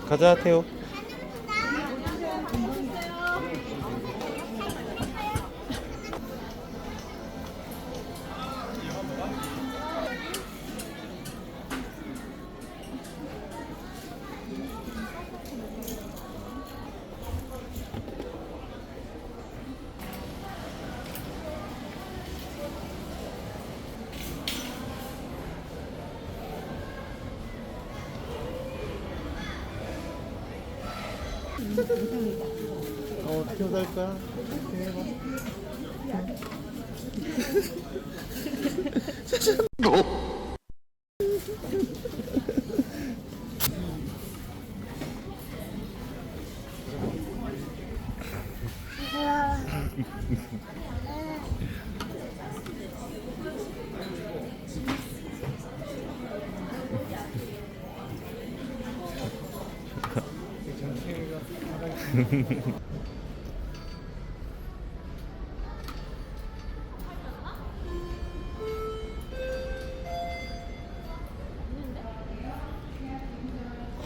가자 태호. 어떻게 살까? 어떻게 해봐.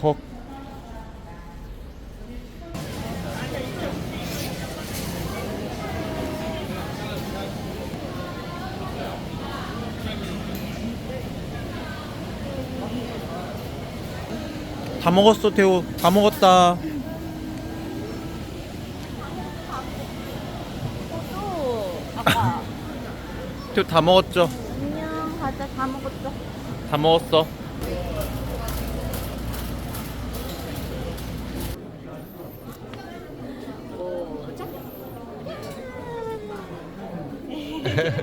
헉. 다 먹었어 태호. 다 먹었다. 또 아까 태호 다 먹었죠? 안녕 가자 다 먹었어. 다 먹었어. 자.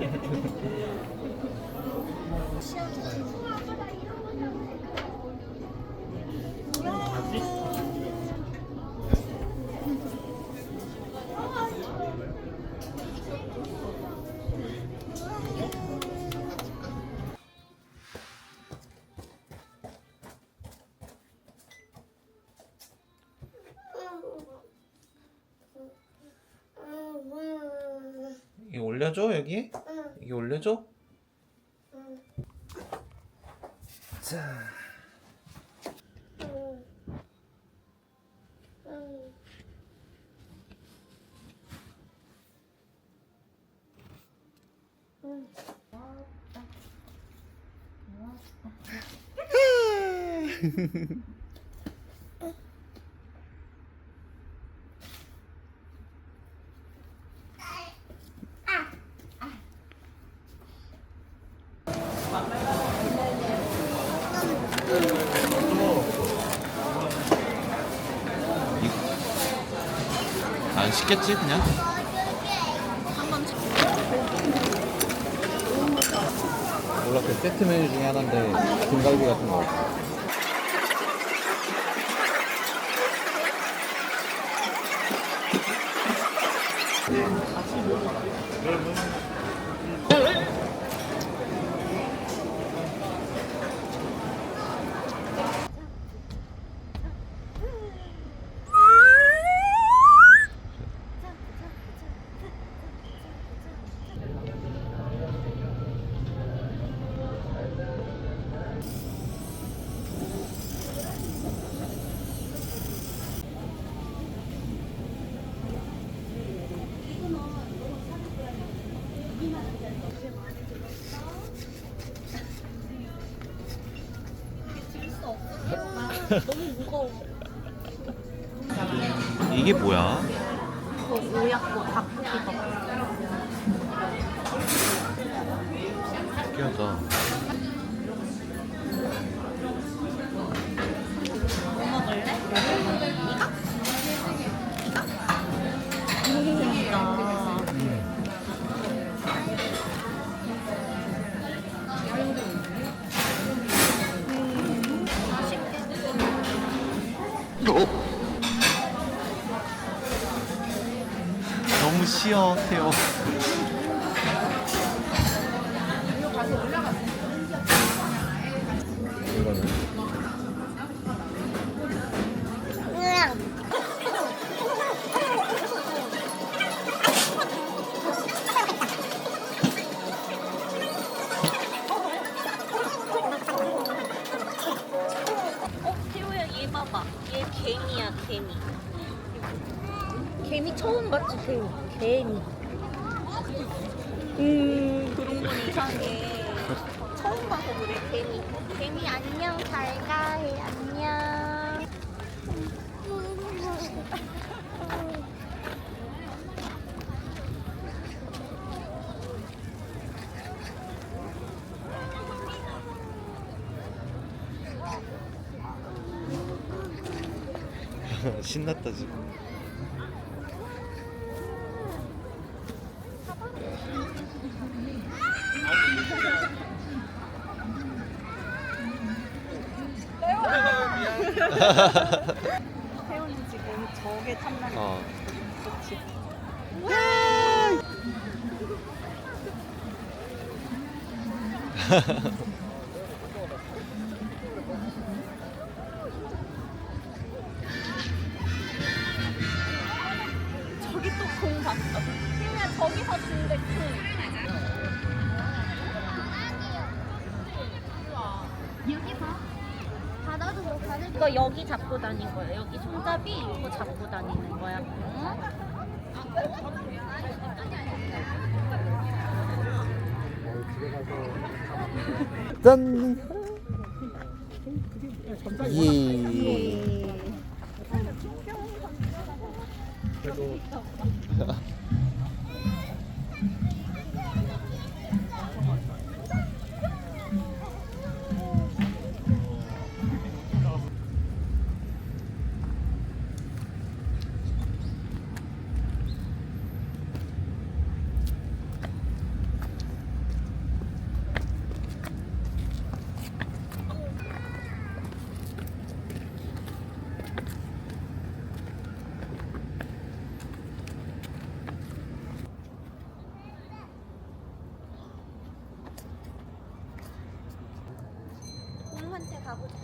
이거 올려줘 여기? 이게 올려줘? 자. 안 씻겠지 그냥? 몰라 그 세트 메뉴 중에 하나인데 등갈비 같은 거 없어. 너무 무거워. 이게 뭐야? 그거 오약고 닭볶이밥. 특이하다. 뭐 먹을래? 이거? 진짜. 너무 쉬워 태호. 이거는? 태호야 얘 봐봐. 얘 개미야, 개미. 개미 처음 봤지, 개미. 개미. 그런 건 이상해. 처음 봐서 그래, 개미. 개미 안녕, 잘 가. 안녕. 신났다 지금. 태훈이 지금 저게 탐나는 어. 좋지. 저기 또 공 봤어. 태훈아 저기서 준대 공. 여기 봐. 바다도 뭐 바다도 이거 여기 잡고 다닌 거야. 여기 손잡이 이거 잡고 다니는 거야. 짠. 예. 공한테 가보자.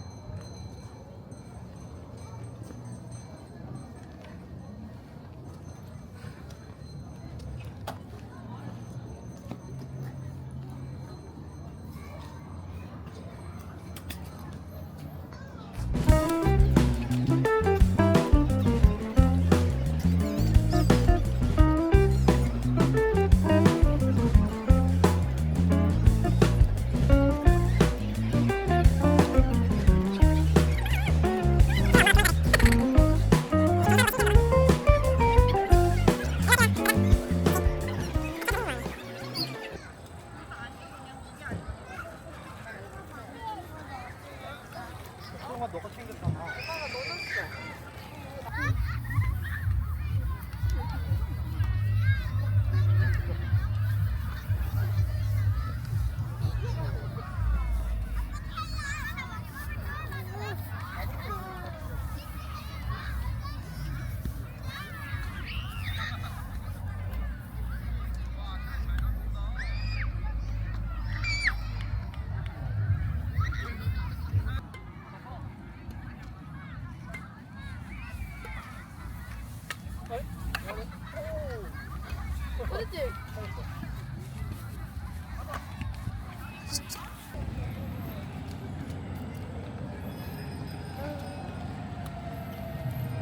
너가 챙겼잖아. 어딨지?